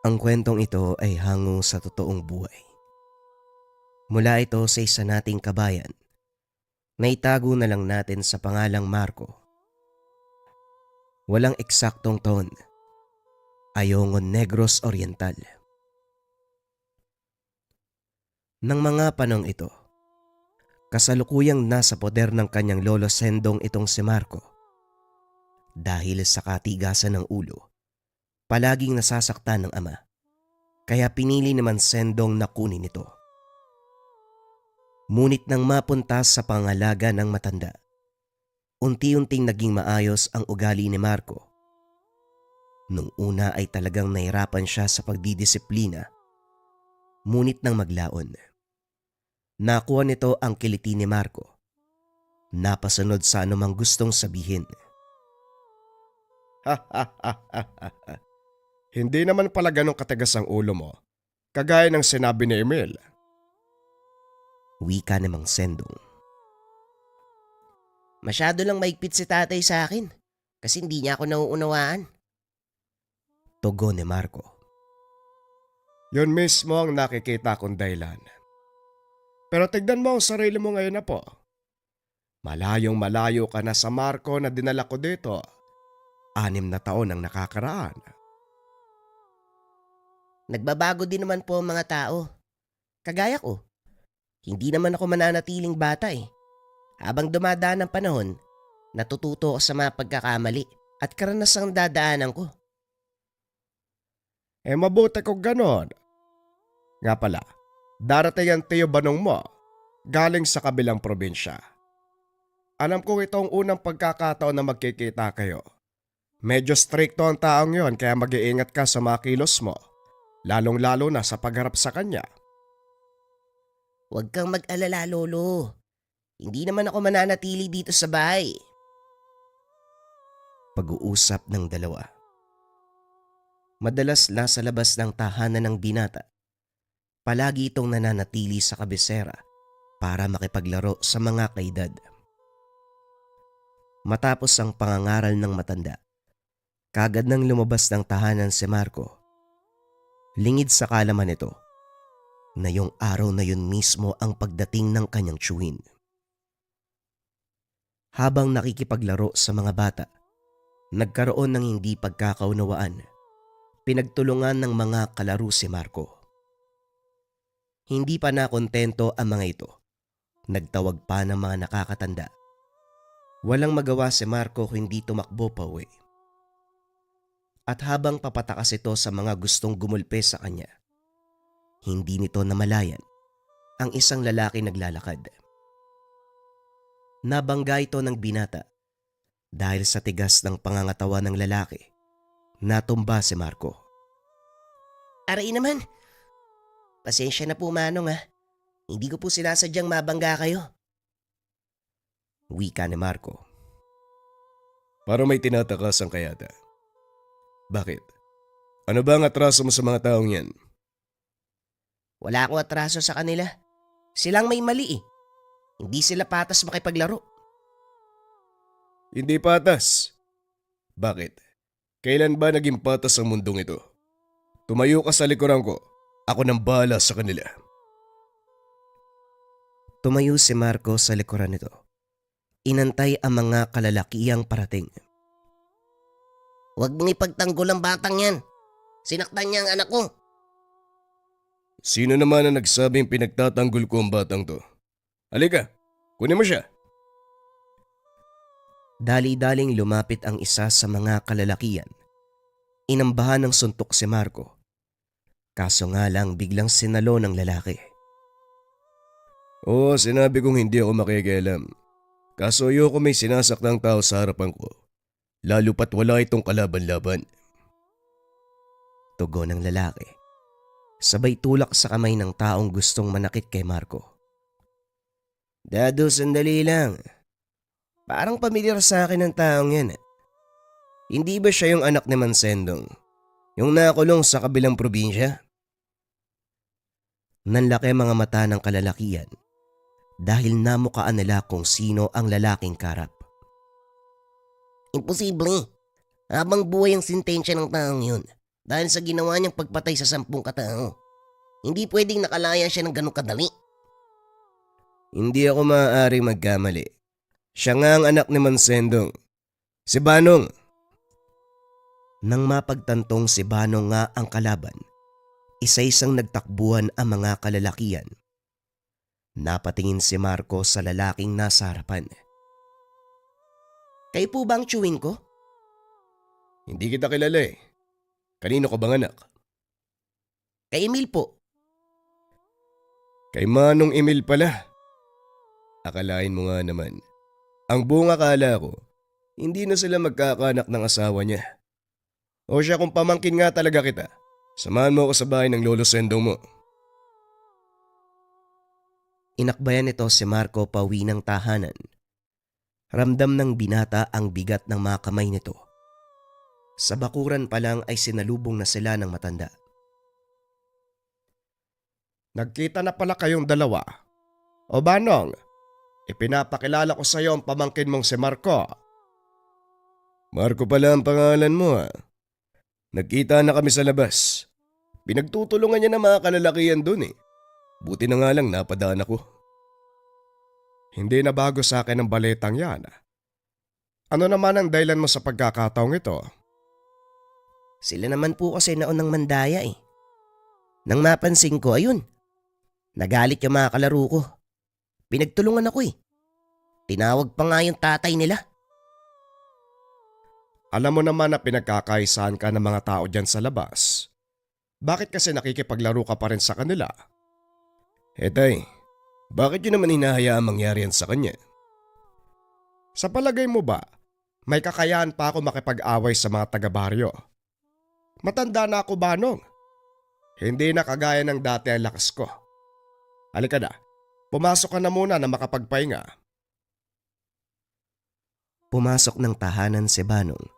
Ang kwentong ito ay hango sa totoong buhay. Mula ito sa isa nating kabayan na itago na lang natin sa pangalang Marco. Walang eksaktong taon. Ayongon Negros Oriental. Nang mga panong ito, kasalukuyang nasa poder ng kanyang lolo Sendong itong si Marco. Dahil sa katigasan ng ulo, palaging nasasaktan ng ama. Kaya pinili naman Sendong na kunin ito. Ngunit nang mapunta sa pangalaga ng matanda, unti-unting naging maayos ang ugali ni Marco. Nung una ay talagang nahirapan siya sa pagdidisiplina. Ngunit nang maglaon, nakuha nito ang kiliti ni Marco. Napasunod sa anumang gustong sabihin. Hindi naman pala ganong katigas ang ulo mo, kagaya ng sinabi ni Emil. Wika ni Mang Sendong. Masyado lang maigpit si tatay sa akin kasi hindi niya ako nauunawaan. Tugon ni Marco. Yun mismo ang nakikita kong dahilan. Pero tignan mo ang sarili mo ngayon na po. Malayong malayo ka na sa Marco na dinala ko dito. 6 na taon ang nakakaraan. Nagbabago din naman po ang mga tao. Kagaya ko. Hindi naman ako mananatiling bata eh. Habang dumadaan ang panahon, natututo ako sa mga pagkakamali at karanasang dadaanan ko. Mabuti kung ganon. Nga pala, darating ang tiyo banong mo, galing sa kabilang probinsya. Alam ko itong unang pagkakataon na magkikita kayo. Medyo stricto ang taong yon kaya mag-iingat ka sa mga kilos mo, lalong-lalo na sa pagharap sa kanya. Huwag kang mag-alala, Lolo. Hindi naman ako mananatili dito sa bahay. Pag-uusap ng dalawa. Madalas nasa labas ng tahanan ng binata. Palagi itong nananatili sa kabisera para makipaglaro sa mga kaedad. Matapos ang pangangaral ng matanda, kagad nang lumabas ng tahanan si Marco. Lingid sa kalaman nito na yung araw na yun mismo ang pagdating ng kanyang tiyuhin. Habang nakikipaglaro sa mga bata, nagkaroon ng hindi pagkakaunawaan. Pinagtulungan ng mga kalaro si Marco. Hindi pa nakontento ang mga ito. Nagtawag pa ng mga nakakatanda. Walang magawa si Marco kung hindi tumakbo pa uwi. At habang papatakas ito sa mga gustong gumulpe sa kanya, hindi nito namalayan ang isang lalaki naglalakad. Nabangga ito ng binata dahil sa tigas ng pangangatawa ng lalaki. Natumba si Marco. Aray naman. Pasensya na po, Manong ha. Hindi ko po sinasadyang mabangga kayo. Wika ni Marco. Para may tinatakas ang kayata. Bakit? Ano ba ang atraso mo sa mga taong yan? Wala akong atraso sa kanila. Silang may mali eh. Hindi sila patas makipaglaro. Hindi patas. Bakit? Kailan ba naging patas ang mundong ito? Tumayo ka sa likuran ko. Ako nang bahala sa kanila. Tumayo si Marco sa likuran nito. Inantay ang mga kalalakihang parating. Huwag mong ipagtanggol ang batang yan. Sinaktan niya ang anak ko. Sino naman ang nagsabing pinagtatanggol ko ang batang to? Halika, kunin mo siya. Dali-daling lumapit ang isa sa mga kalalakihan. Inambahan ng suntok si Marco. Kaso nga lang biglang sinalo ng lalaki. Oo, sinabi kong hindi ako makikialam. Kaso ayoko may sinasaklang tao sa harapan ko. Lalo pat wala itong kalaban-laban. Tugon ng lalaki. Sabay tulak sa kamay ng taong gustong manakit kay Marco. Dado, sandali lang. Parang pamilyar sa akin ang taong yan. Hindi ba siya yung anak ni Mansendong? Yung nakulong sa kabilang probinsya? Nanlaki mga mata ng kalalakihan dahil namukaan nila kung sino ang lalaking karap. Imposible. Habang buhay ang sintensya ng taong yun. dahil sa ginawa niyang pagpatay sa 10 katao. Hindi pwedeng nakalaya siya ng ganun kadali. Hindi ako maaaring magkamali. Siya nga ang anak ni Mansendong. Si Banong. Nang mapagtantong si Banong nga ang kalaban, isa-isang nagtakbuhan ang mga kalalakian. Napatingin si Marco sa lalaking nasa harapan. Kayo po ba ang chewin ko? Hindi kita kilala eh. Kanino ka bang anak? Kay Emil po. Kay Manong Emil pala. Akalain mo nga naman. Ang buong akala ko, hindi na sila magkakaanak ng asawa niya. O siya kung pamangkin nga talaga kita, samahan mo ako sa bahay ng lolo Sendong mo. Inakbayan nito si Marco pauwi ng tahanan. Ramdam ng binata ang bigat ng mga kamay nito. Sa bakuran pa lang ay sinalubong na sila ng matanda. Nagkita na pala kayong dalawa. O Banong, ipinapakilala ko sa iyo ang pamangkin mong si Marco. Marco pala ang pangalan mo ha. Nagkita na kami sa labas. Pinagtutulungan niya ng mga kalalakihan dun eh. Buti na nga lang napadaan ako. Hindi na bago sa akin ang balitang yan. Ano naman ang dahilan mo sa pagkakataong ito? Sila naman po kasi naunang mandaya eh. Nang mapansin ko, ayun. Nagalit yung mga kalaro ko. Pinagtulungan ako eh. Tinawag pa nga yung tatay nila. Alam mo naman na pinagkakaisahan ka ng mga tao dyan sa labas. Bakit kasi nakikipaglaro ka pa rin sa kanila? Tay, bakit yun naman hinahayaan mangyari yan sa kanya? Sa palagay mo ba, may kakayahan pa ako makipag-away sa mga taga-baryo? Matanda na ako, Banong. Hindi na kagaya ng dati ang lakas ko. Halika na, pumasok ka na muna na makapagpahinga. Pumasok ng tahanan si Banong.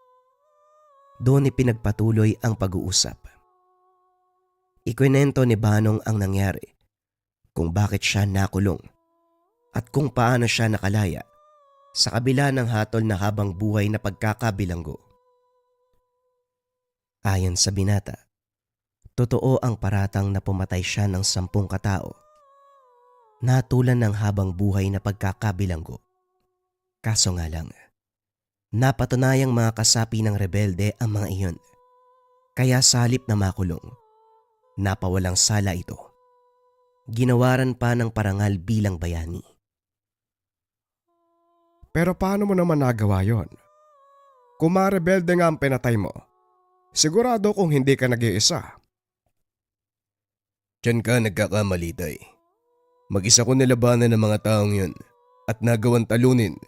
Doon ipinagpatuloy ang pag-uusap. Ikwinento ni Banong ang nangyari, kung bakit siya nakulong at kung paano siya nakalaya sa kabila ng hatol na habang buhay na pagkakabilanggo. Ayon sa binata, totoo ang paratang na pumatay siya ng 10 katao, natulan ng habang buhay na pagkakabilanggo. Kaso nga lang, napatunayang mga kasapi ng rebelde ang mga iyon. Kaya sa halip na makulong, napawalang sala ito. Ginawaran pa ng parangal bilang bayani. Pero paano mo naman nagawa yon? Kung mga rebelde nga ang pinatay mo, sigurado kung hindi ka nag-iisa. Diyan ka nagkakamali, Tay. Mag-isa ko nilabanan ng mga taong yun at nagawan talunin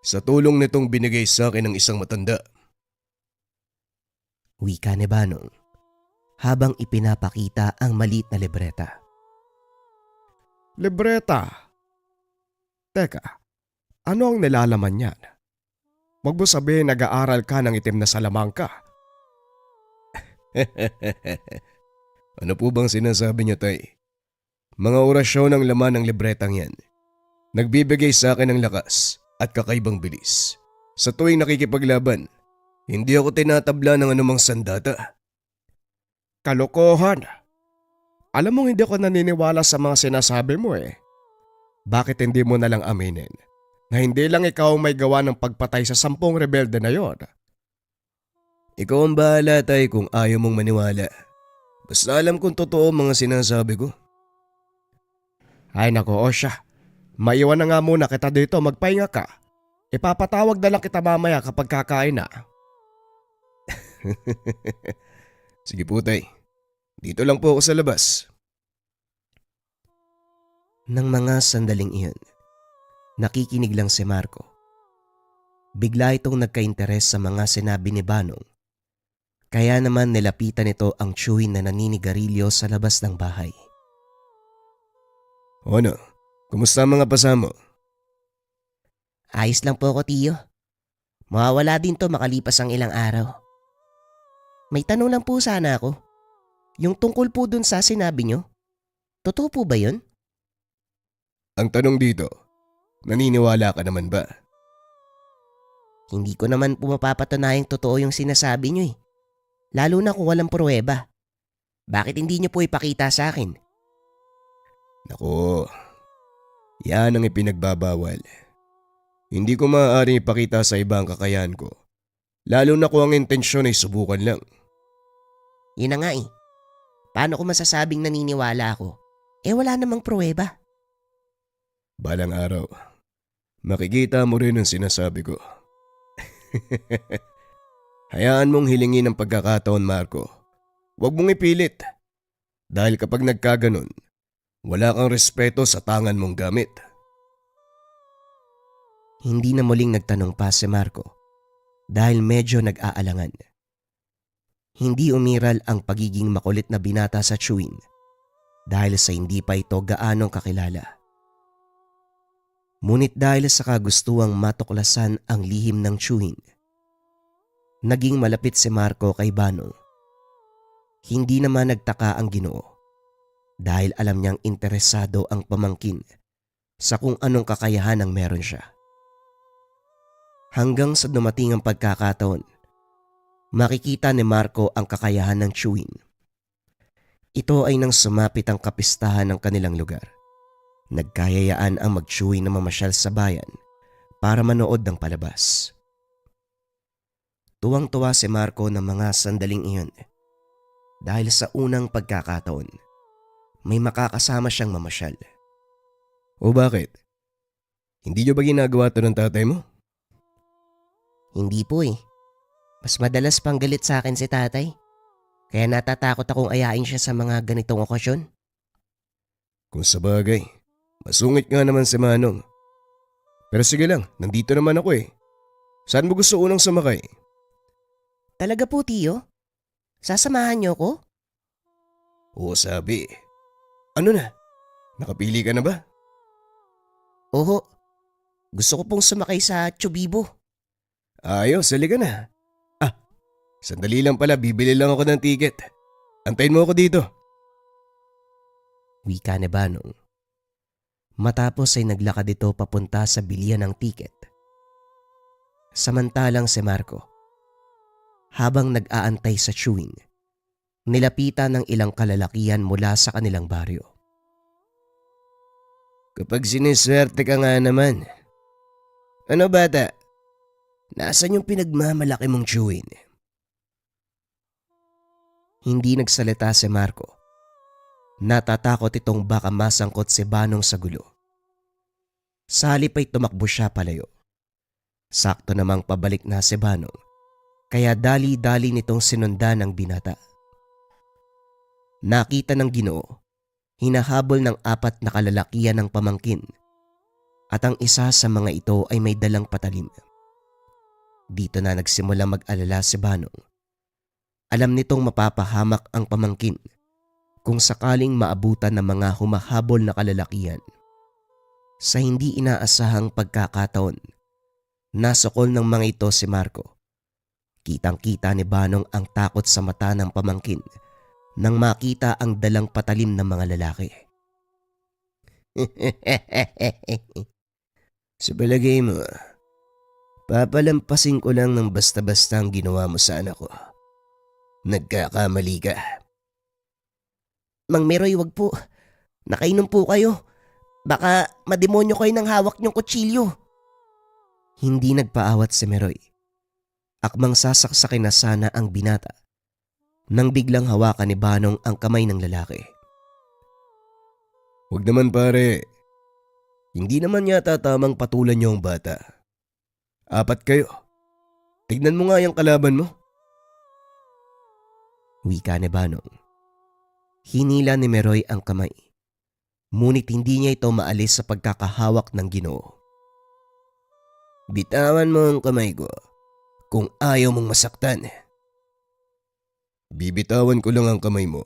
sa tulong nitong binigay sa akin ng isang matanda. Wika ni Banong habang ipinapakita ang maliit na libreta. Libreta? Teka, ano ang nilalaman niyan? Huwag mo sabihin nag-aaral ka ng itim na salamangka. Ano po bang sinasabi niyo, Tay? Mga orasyon ang laman ng libretang yan. Nagbibigay sa akin ng lakas at kakaibang bilis. Sa tuwing nakikipaglaban, hindi ako tinatabla ng anumang sandata. Kalokohan! Alam mong hindi ako naniniwala sa mga sinasabi mo eh. Bakit hindi mo na lang aminin na hindi lang ikaw ang may gawa ng pagpatay sa 10 rebelde na yon? Ikaw ang bahala, Tay, kung ayaw mong maniwala. Basta alam kong totoo ang mga sinasabi ko. Ay nako, Osha. Maiwan na nga muna kita dito, magpahinga ka. Ipapatawag na lang kita mamaya kapag kakain na. Sige po, Tay. Dito lang po ako sa labas. Nang mga sandaling iyon, nakikinig lang si Marco. Bigla itong nagka-interes sa mga sinabi ni Banong. Kaya naman nilapitan nito ang chewin na naninigarilyo sa labas ng bahay. Ano? Kumusta ang mga pasamo? Ayos lang po ako, tiyo. Mawawala din to makalipas ang ilang araw. May tanong lang po sana ako. Yung tungkol po dun sa sinabi nyo, totoo po ba yun? Ang tanong dito, naniniwala ka naman ba? Hindi ko naman po mapapatunayang totoo yung sinasabi nyo eh. Lalo na kung walang pruweba. Bakit hindi niyo po ipakita sa akin? Naku, yan ang ipinagbabawal. Hindi ko maaaring ipakita sa iba ang kakayahan ko. Lalo na kung ang intensyon ay subukan lang. Yun na nga eh. Paano ko masasabing naniniwala ako? Wala namang pruweba. Balang araw, makikita mo rin ang sinasabi ko. Hayaan mong hilingin ang pagkakataon, Marco. Huwag mong ipilit. Dahil kapag nagkaganon, wala kang respeto sa tangan mong gamit. Hindi na muling nagtanong pa si Marco dahil medyo nag-aalangan. Hindi umiral ang pagiging makulit na binata sa Chewin dahil sa hindi pa ito gaanong kakilala. Ngunit dahil sa kagustuhang matuklasan ang lihim ng Chewin, naging malapit si Marco kay Banong. Hindi naman nagtaka ang Ginoo dahil alam niyang interesado ang pamangkin sa kung anong kakayahan ang meron siya. Hanggang sa dumating ang pagkakataon, makikita ni Marco ang kakayahan ng Chewin. Ito ay nang sumapit ang kapistahan ng kanilang lugar. Nagkayayaan ang mag-Chewin na mamasyal sa bayan para manood ng palabas. Tuwang-tuwa si Marco ng mga sandaling iyon dahil sa unang pagkakataon, may makakasama siyang mamasyal. O bakit? Hindi niyo ba ginagawa ito ng tatay mo? Hindi po eh. Mas madalas pang galit sa akin si tatay. Kaya natatakot akong ayain siya sa mga ganitong okasyon. Kung sabagay, masungit nga naman si Manong. Pero sige lang, nandito naman ako eh. Saan mo gusto unang sumakay? Talaga po, Tiyo? Sasamahan niyo ko? Oo, sabi. Ano na? Nakapili ka na ba? Oho. Gusto ko pong sumakay sa Chubibo. Ayos, halika na. Sandali lang pala, bibili lang ako ng ticket. Antayin mo ako dito. Wika ni Banong. Matapos ay naglakad ito papunta sa bilihan ng tiket. Samantalang si Marco, habang nag-aantay sa Chewin, nilapitan ng ilang kalalakihan mula sa kanilang baryo. Kapag siniswerte ka nga naman. Ano bata? Nasaan yung pinagmamalaki mong Chewin? Hindi nagsalita si Marco. Natatakot itong baka masangkot si Banong sa gulo. Sa halip ay tumakbo siya palayo. Sakto namang pabalik na si Banong, kaya dali-dali nitong sinundan ng binata. Nakita ng Ginoo, hinahabol ng 4 na kalalakihan ng pamangkin at ang isa sa mga ito ay may dalang patalim. Dito na nagsimula mag-alala si Banong. Alam nitong mapapahamak ang pamangkin kung sakaling maabutan ng mga humahabol na kalalakihan. Sa hindi inaasahang pagkakataon, nasukol ng mga ito si Marco. Kitang-kita ni Banong ang takot sa mata ng pamangkin nang makita ang dalang patalim ng mga lalaki. Sa palagay mo, papalampasin ko lang ng basta-basta ang ginawa mo sa anak ko. Nagkakamali ka. Mang Meroy, wag po. Nakainom po kayo. Baka mademonyo kayo ng hawak niyong kutsilyo. Hindi nagpaawat si Meroy. Akmang sasaksakin na sana ang binata nang biglang hawakan ni Banong ang kamay ng lalaki. Huwag naman pare. Hindi naman yata tamang patulan niyo ang bata. 4 kayo. Tignan mo nga yung kalaban mo. Wika ni Banong. Hinila ni Meroy ang kamay. Ngunit hindi niya ito maalis sa pagkakahawak ng Ginoo. Bitawan mo ang kamay ko kung ayaw mong masaktan. Bibitawan ko lang ang kamay mo.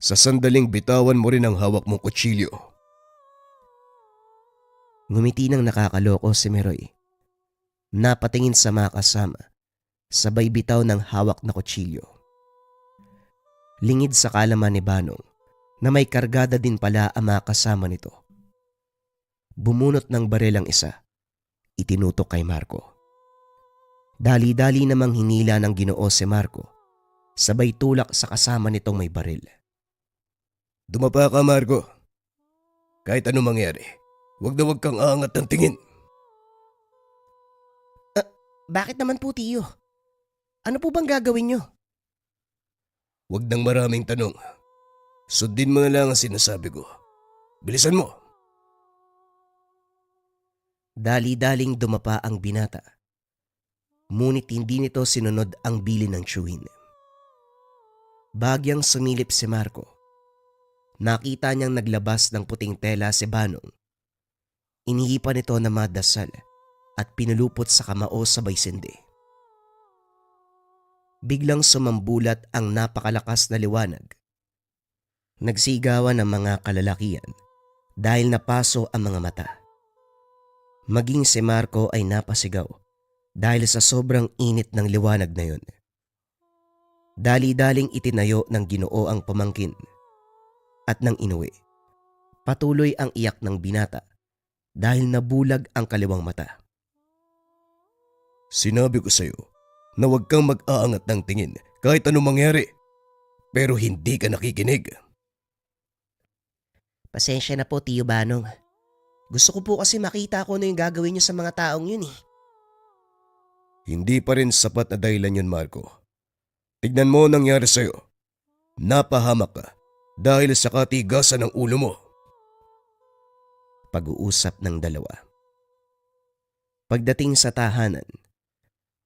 Sa sandaling bitawan mo rin ang hawak mong kutsilyo. Ngumiti ng nakakaloko si Meroy. Napatingin sa mga kasama, sabay bitaw ng hawak na kutsilyo. Lingid sa kalaman ni Banong na may kargada din pala ang mga kasama nito. Bumunot ng baril ang isa, itinutok kay Marco. Dali-dali namang hinila ng Ginoo si Marco sabay tulak sa kasama nitong may baril. Dumapa ka, Marco. Kahit anong mangyari, wag kang aangat ng tingin. Bakit naman po, tiyo? Ano po bang gagawin nyo? Wag nang maraming tanong. Sundin mo na lang ang sinasabi ko. Bilisan mo. Dali-daling dumapa ang binata. Ngunit hindi nito sinunod ang bilin ng tiyuhin. Bagyang sumilip si Marco. Nakita niyang naglabas ng puting tela si Banong. Inihipan nito na madasal at pinulupot sa kamao sabay sindi. Biglang sumambulat ang napakalakas na liwanag. Nagsigawan ang mga kalalakian dahil napaso ang mga mata. Maging si Marco ay napasigaw dahil sa sobrang init ng liwanag na yun. Dali-daling itinayo ng Ginoo ang pamangkin at nang inuwi. Patuloy ang iyak ng binata dahil nabulag ang kaliwang mata. Sinabi ko sa'yo na huwag kang mag-aangat ng tingin kahit anong mangyari. Pero hindi ka nakikinig. Pasensya na po, Tiyo Banong. Gusto ko po kasi makita ko ano yung gagawin nyo sa mga taong yun eh. Hindi pa rin sapat na dahilan yun, Marco. Tignan mo ang nangyari sa'yo. Napahamak ka dahil sa katigasan ng ulo mo. Pag-uusap ng dalawa. Pagdating sa tahanan,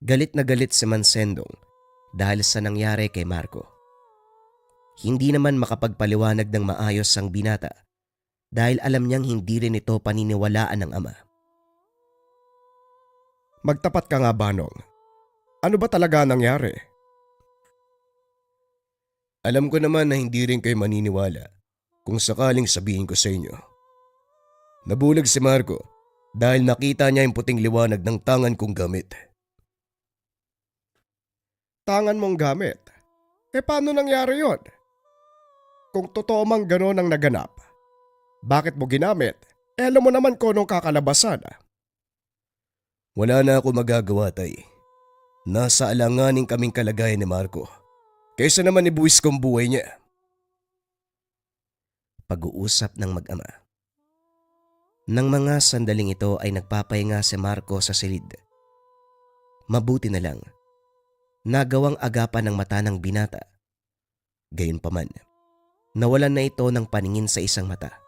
galit na galit si Mansendong dahil sa nangyari kay Marco. Hindi naman makapagpaliwanag ng maayos ang binata dahil alam niyang hindi rin ito paniniwalaan ng ama. Magtapat ka nga, Banong. Ano ba talaga nangyari? Alam ko naman na hindi rin kayo maniniwala kung sakaling sabihin ko sa inyo. Nabulag si Marco dahil nakita niya yung puting liwanag ng tangan kong gamit. Tangan mong gamit? Paano nangyari yon? Kung totoo mang gano'n ang naganap, bakit mo ginamit? Alam mo naman kung anong kakalabasan. Wala na ako magagawa, tay. Nasa alanganing kaming kalagayan ni Marco. Kaysa naman ibuwis kong buhay niya. Pag-uusap ng mag-ama. Nang mga sandaling ito ay nagpapahinga si Marco sa silid. Mabuti na lang, nagawang agapan ng mata ng binata. Gayunpaman, nawalan na ito ng paningin sa isang mata.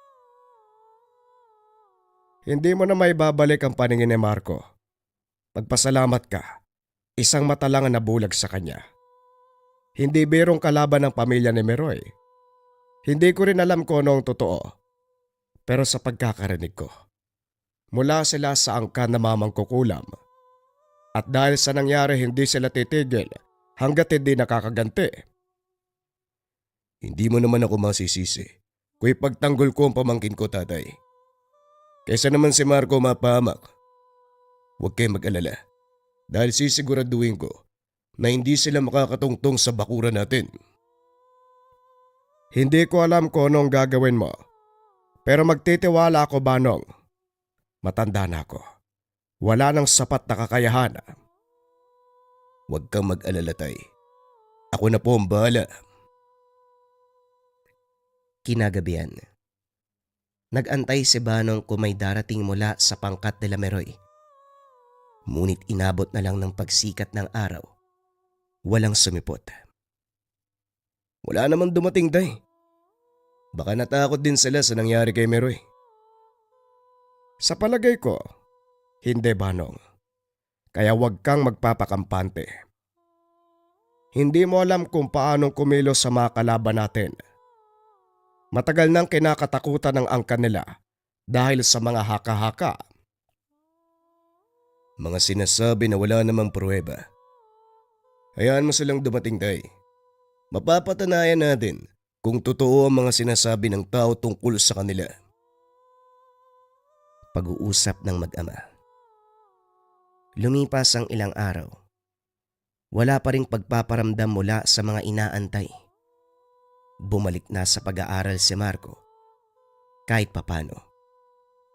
Hindi mo na may babalik ang paningin ni Marco. Magpasalamat ka. Isang mata lang ang nabulag sa kanya. Hindi birong kalaban ng pamilya ni Meroy. Hindi ko rin alam kung ano ang totoo. Pero sa pagkakarinig ko, mula sila sa angkan na mamangkukulam. At dahil sa nangyari hindi sila titigil hanggat hindi nakakaganti. Hindi mo naman ako masisisi kung ipagtanggol ko ang pamangkin ko, tatay. Kaysa naman si Marco mapahamak. Huwag kayong mag-alala dahil sisiguraduhin ko na hindi sila makakatungtong sa bakuran natin. Hindi ko alam kung anong gagawin mo, pero magtitiwala ako, Banong. Matanda na ako. Wala nang sapat na kakayahan. Huwag kang mag-alala, tay. Ako na po ang bahala. Kinagabihan. Nag-antay si Banong kung may darating mula sa pangkat nila Meroy. Ngunit inabot na lang ng pagsikat ng araw. Walang sumipot. Wala namang dumating, tay. Baka natakot din sila sa nangyari kay Meroy. Sa palagay ko, hindi, Banong. Kaya huwag kang magpapakampante. Hindi mo alam kung paanong kumilos sa mga kalaban natin. Matagal nang kinakatakutan ng angkan nila dahil sa mga haka-haka. Mga sinasabi na wala namang pruweba. Hayaan mo silang dumating, tay. Mapapatunayan natin kung totoo ang mga sinasabi ng tao tungkol sa kanila. Pag-uusap ng mag-ama. Lumipas ang ilang araw. Wala pa ring pagpaparamdam mula sa mga inaantay. Bumalik na sa pag-aaral si Marco. Kahit papano,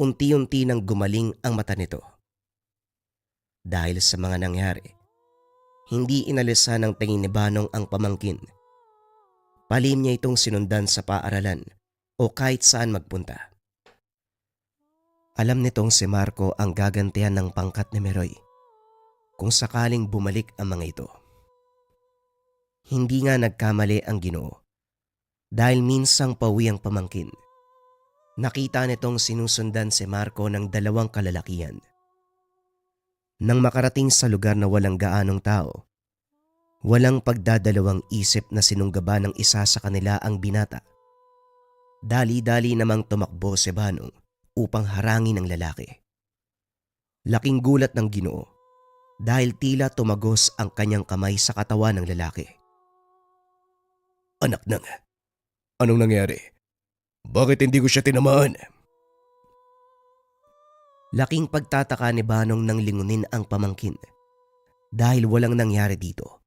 unti-unti nang gumaling ang mata nito. Dahil sa mga nangyari, Hindi inalisan ng tingin ni Banong ang pamangkin. Palihim niya itong sinundan sa paaralan o kahit saan magpunta. Alam nitong si Marco ang gagantihan ng pangkat ni Meroy kung sakaling bumalik ang mga ito. Hindi nga nagkamali ang Ginoo dahil minsang pauwi ang pamangkin. Nakita nitong sinusundan si Marco ng dalawang kalalakihan. Nang makarating sa lugar na walang gaanong tao, walang pagdadalawang isip na sinunggaba ng isa sa kanila ang binata. Dali-dali namang tumakbo si Banong upang harangin ang lalaki. Laking gulat ng Ginoo dahil tila tumagos ang kanyang kamay sa katawan ng lalaki. Anak nang, anong nangyari? Bakit hindi ko siya tinamaan? Laking pagtataka ni Banong nang lingunin ang pamangkin dahil walang nangyari dito.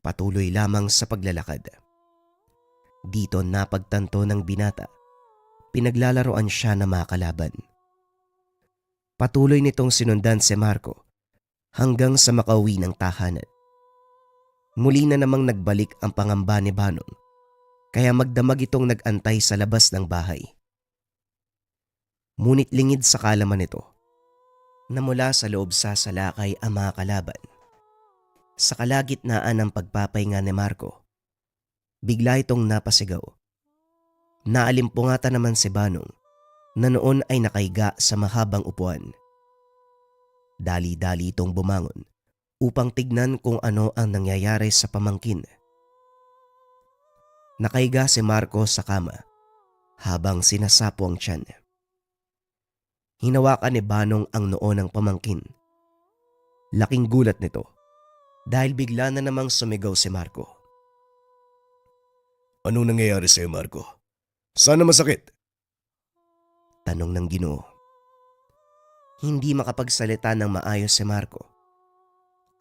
Patuloy lamang sa paglalakad. Dito napagtanto ng binata, pinaglalaroan siya na makalaban. Patuloy nitong sinundan si Marco hanggang sa makauwi ng tahanan. Muli na namang nagbalik ang pangamba ni Banong kaya magdamag itong nag-antay sa labas ng bahay. Ngunit lingid sa kalaman nito na mula sa loob sasalakay ang mga kalaban. Sa kalagitnaan ng pagpapahinga ni Marco, bigla itong napasigaw. Naalimpungatan naman si Banong na noon ay nakahiga sa mahabang upuan. Dali-dali itong bumangon upang tignan kung ano ang nangyayari sa pamangkin. Nakahiga si Marco sa kama habang sinasapo ang tiyan. Hinawakan ni Banong ang noo ng pamangkin. Laking gulat nito dahil bigla na namang sumigaw si Marco. Anong nangyayari sa'yo, Marco? Sana masakit? Tanong ng Ginoo. Hindi makapagsalita ng maayos si Marco.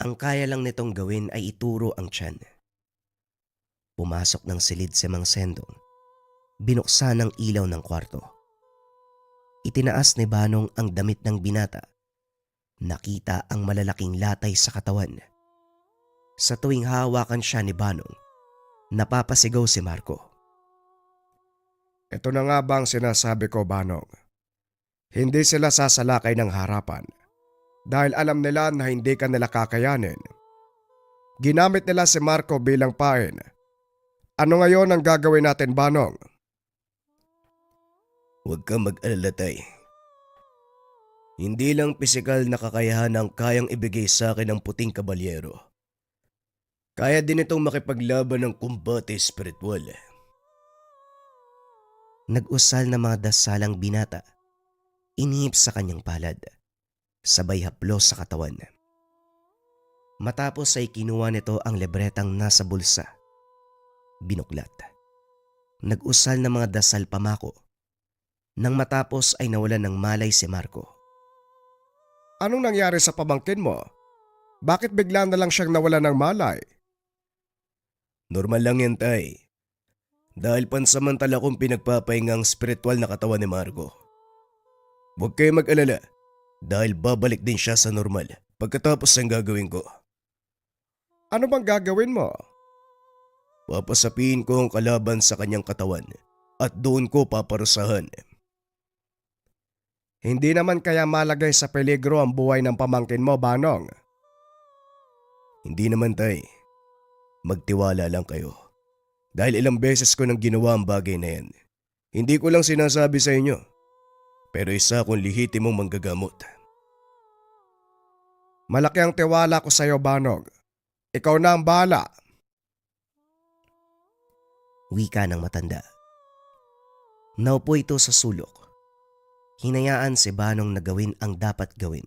Ang kaya lang nitong gawin ay ituro ang tiyan. Pumasok ng silid si Mang Sendong. Binuksan ang ilaw ng kwarto. Itinaas ni Banong ang damit ng binata. Nakita ang malalaking latay sa katawan. Sa tuwing hawakan siya ni Banong, napapasigaw si Marco. Ito na nga ba ang sinasabi ko, Banong? Hindi sila sasalakay ng harapan dahil alam nila na hindi ka nila kakayanin. Ginamit nila si Marco bilang pain. Ano ngayon ang gagawin natin, Banong? Huwag kang mag-alala, Tay. Hindi lang pisikal na kakayahan ang kayang ibigay sa akin ng puting kabalyero. Kaya din itong makipaglaban ng kumbate espiritual. Nag-usal na mga dasalang binata, inihip sa kanyang palad, sabay haplos sa katawan. Matapos ay kinuha nito ang libretang nasa bulsa. Binuklat. Nag-usal na mga dasal pamako. Nang matapos ay nawalan ng malay si Marco. Anong nangyari sa pamangkin mo? Bakit bigla na lang siyang nawala ng malay? Normal lang yan, Tay. Dahil pansamantala kong pinagpapahinga ang spiritual na katawan ni Marco. Huwag kayo mag-alala dahil babalik din siya sa normal pagkatapos ng gagawin ko. Ano bang gagawin mo? Papasapiin ko ang kalaban sa kanyang katawan at doon ko paparusahan. Hindi naman kaya malagay sa peligro ang buhay ng pamangkin mo, Banong? Hindi naman, Tay. Magtiwala lang kayo. Dahil ilang beses ko nang ginawa ang bagay na yan. Hindi ko lang sinasabi sa inyo. Pero isa akong lihitimong manggagamot. Malaki ang tiwala ko sa iyo, Banong. Ikaw na ang bahala. Wika ng matanda. Naupo ito sa sulok. Hinayaan si Banong na gawin ang dapat gawin.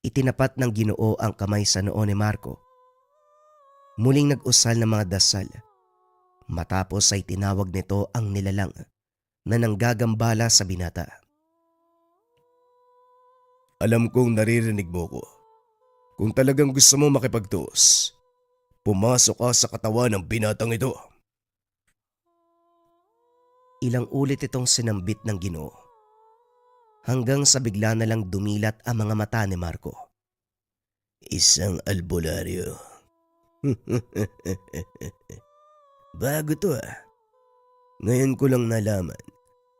Itinapat ng Ginoo ang kamay sa noo ni Marco. Muling nag-usal ng mga dasal. Matapos ay tinawag nito ang nilalang na nanggagambala sa binata. Alam kong naririnig mo ko. Kung talagang gusto mo makipagtuos, pumasok ka sa katawan ng binatang ito. Ilang ulit itong sinambit ng Ginoo. Hanggang sa bigla na lang dumilat ang mga mata ni Marco. Isang albularyo. Bago to Ngayon ko lang nalaman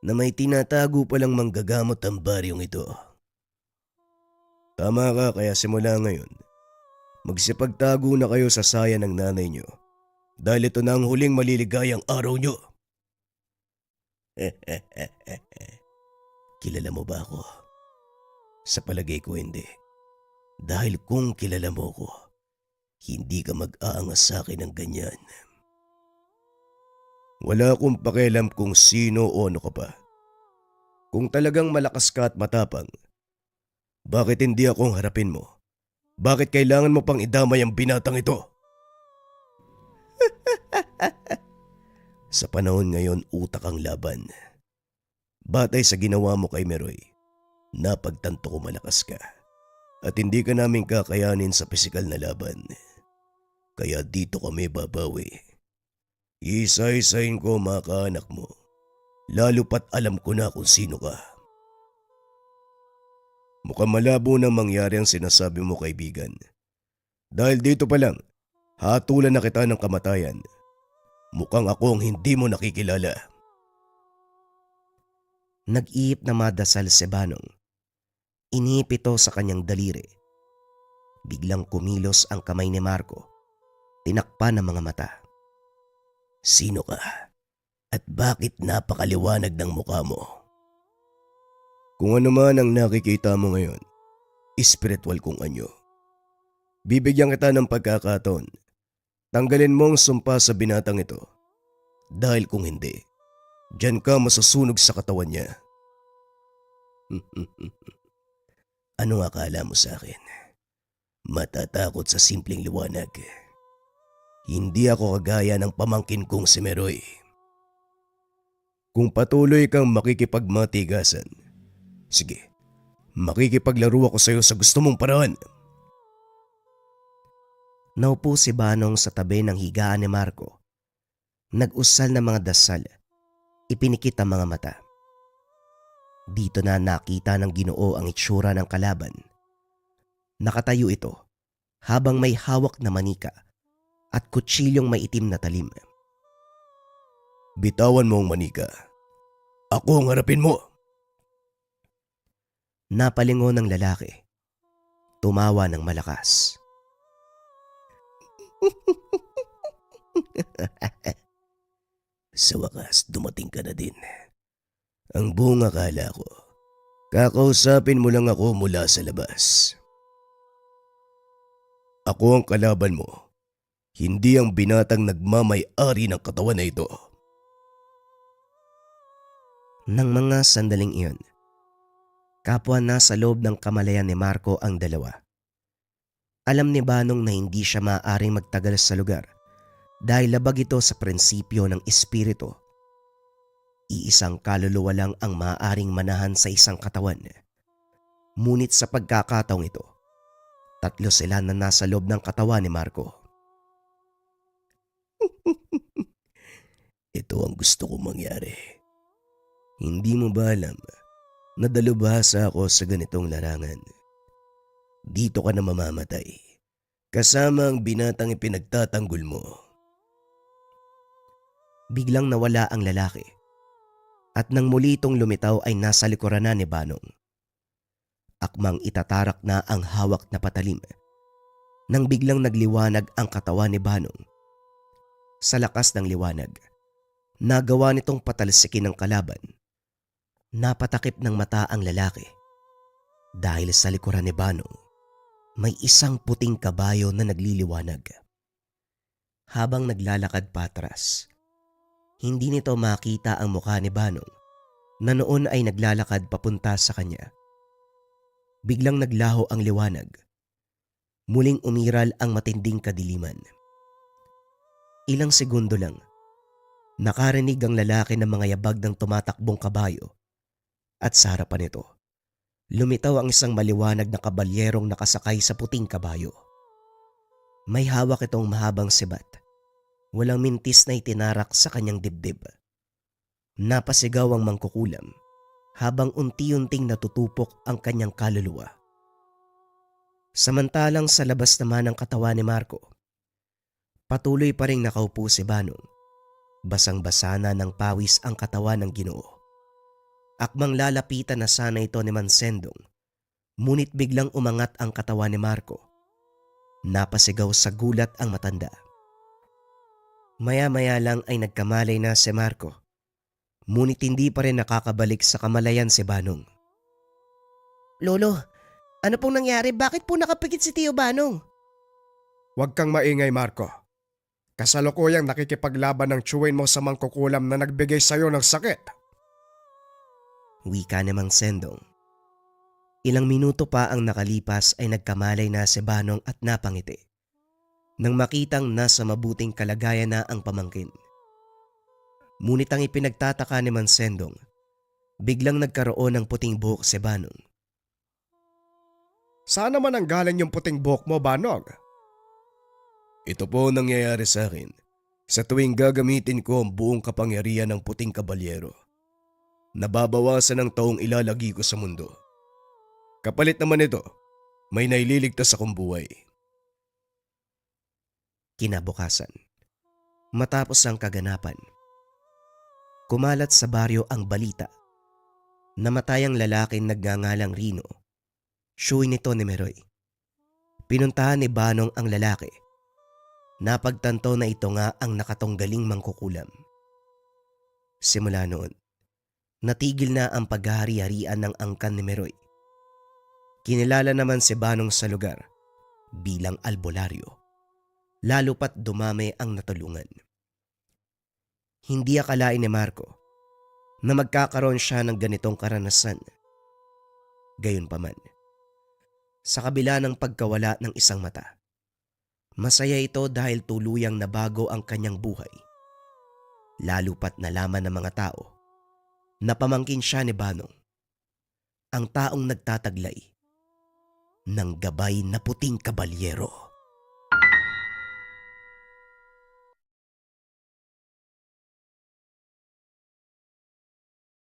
na may tinatago palang manggagamot ang baryong ito. Tama ka, kaya simula ngayon, magsipagtago na kayo sa saya ng nanay nyo dahil ito na ang huling maliligayang araw nyo. Kilala mo ba ako? Sa palagay ko hindi. Dahil kung kilala mo ko, hindi ka mag-aangas sa akin ng ganyan. Wala akong pakialam kung sino o ano ka pa. Kung talagang malakas ka at matapang, bakit hindi akong harapin mo? Bakit kailangan mo pang idamay ang binatang ito? Sa panahon ngayon, utak ang laban. Batay sa ginawa mo kay Meroy, napagtanto ko malakas ka. At hindi ka namin kakayanin sa pisikal na laban. Kaya dito kami babawi. Isa-isahin ko mga kaanak mo. Lalo pat alam ko na kung sino ka. Mukhang malabo nang mangyari ang sinasabi mo, kaibigan. Dahil dito pa lang, hatulan na kita ng kamatayan. Mukhang ako ang hindi mo nakikilala. Nag-iip na madasal si Banong. Inihip ito sa kanyang daliri. Biglang kumilos ang kamay ni Marco. Tinakpan ang mga mata. Sino ka? At bakit napakaliwanag ng mukha mo? Kung ano man ang nakikita mo ngayon, espiritual kong anyo. Bibigyan kita ng pagkakataon. Tanggalin mo ang sumpa sa binatang ito. Dahil kung hindi, diyan ka masusunog sa katawan niya. Ano akala mo sa akin? Matatakot sa simpleng liwanag. Hindi ako kagaya ng pamangkin kong si Meroy. Kung patuloy kang makikipagmatigasan, sige, makikipaglaro ako sa iyo sa gusto mong paraan. Naupo si Banong sa tabi ng higaan ni Marco. Nag-usal ng mga dasal. Ipinikit ang mga mata. Dito na nakita ng Ginoo ang itsura ng kalaban. Nakatayo ito habang may hawak na manika at kutsilyong may itim na talim. Bitawan mo ang manika. Ako ang harapin mo. Napalingon ng lalaki. Tumawa ng malakas. Sa wakas, dumating ka na din. Ang buong akala ko, kakausapin mo lang ako mula sa labas. Ako ang kalaban mo, hindi ang binatang nagmamay-ari ng katawan na ito. Nang mga sandaling iyon, kapwa na sa loob ng kamalayan ni Marco ang dalawa. Alam ni Banong na hindi siya maaaring magtagal sa lugar dahil labag ito sa prinsipyo ng espiritu. Iisang kaluluwa lang ang maaaring manahan sa isang katawan. Ngunit sa pagkakataong ito, tatlo sila na nasa loob ng katawan ni Marco. Ito ang gusto kong mangyari. Hindi mo ba alam na dalubhasa ako sa ganitong larangan? Dito ka na mamamatay, kasama ang binatang ipinagtatanggol mo. Biglang nawala ang lalaki at nang muli itong lumitaw ay nasa likuran na ni Banong. Akmang itatarak na ang hawak na patalim nang biglang nagliwanag ang katawan ni Banong. Sa lakas ng liwanag, nagawa nitong patalsikin ng kalaban. Napatakip ng mata ang lalaki dahil sa likuran ni Banong may isang puting kabayo na nagliliwanag. Habang naglalakad patras, hindi nito makita ang mukha ni Banong na noon ay naglalakad papunta sa kanya. Biglang naglaho ang liwanag. Muling umiral ang matinding kadiliman. Ilang segundo lang, nakarinig ang lalaki ng mga yabag ng tumatakbong kabayo at sa harapan nito, lumitaw ang isang maliwanag na kabalyerong nakasakay sa puting kabayo. May hawak itong mahabang sibat. Walang mintis na itinarak sa kanyang dibdib. Napasigaw ang mangkukulam habang unti-unting natutupok ang kanyang kaluluwa. Samantalang sa labas naman ng katawan ni Marco, patuloy pa rin nakaupo si Banong. Basang-basa na ng pawis ang katawan ng Ginoo. Akmang lalapitan na sana ito ni Mansendong, ngunit biglang umangat ang katawan ni Marco. Napasigaw sa gulat ang matanda. Maya-maya lang ay nagkamalay na si Marco, ngunit hindi pa rin nakakabalik sa kamalayan si Banong. Lolo, ano pong nangyari? Bakit po nakapikit si Tio Banong? Huwag kang maingay, Marco. Kasalukuyang nakikipaglaban ng tsuwin mo sa mangkukulam na nagbigay sa'yo ng sakit. Wika ni Mang Sendong. Ilang minuto pa ang nakalipas ay nagkamalay na si Banong at napangiti nang makitang nasa mabuting kalagayan na ang pamangkin. Ngunit ang ipinagtataka ni Mang Sendong, biglang nagkaroon ng puting buhok si Banong. Saan naman ang galing yung puting buhok mo, Banog? Ito po ang nangyayari sa akin sa tuwing gagamitin ko ang buong kapangyarihan ng puting kabalyero. Nababawasan ang taong ilalagi ko sa mundo. Kapalit naman ito, may naililigtas akong buhay. Kinabukasan, matapos ang kaganapan, kumalat sa baryo ang balita. Namatay ang lalaking nagngangalang Rino. Siyu'y nito ni Meroy. Pinuntahan ni Banong ang lalaki. Napagtanto na ito nga ang nakatunggaling mangkukulam. Simula noon, natigil na ang paghahari-harian ng angkan ni Meroy. Kinilala naman si Banong sa lugar bilang albularyo, lalo pat dumami ang natulungan. Hindi akalain ni Marco na magkakaroon siya ng ganitong karanasan. Gayunpaman, sa kabila ng pagkawala ng isang mata, masaya ito dahil tuluyang nabago ang kanyang buhay. Lalo pat nalaman ng mga tao na pamangkin siya ni Banong, ang taong nagtataglay ng gabay na puting kabalyero.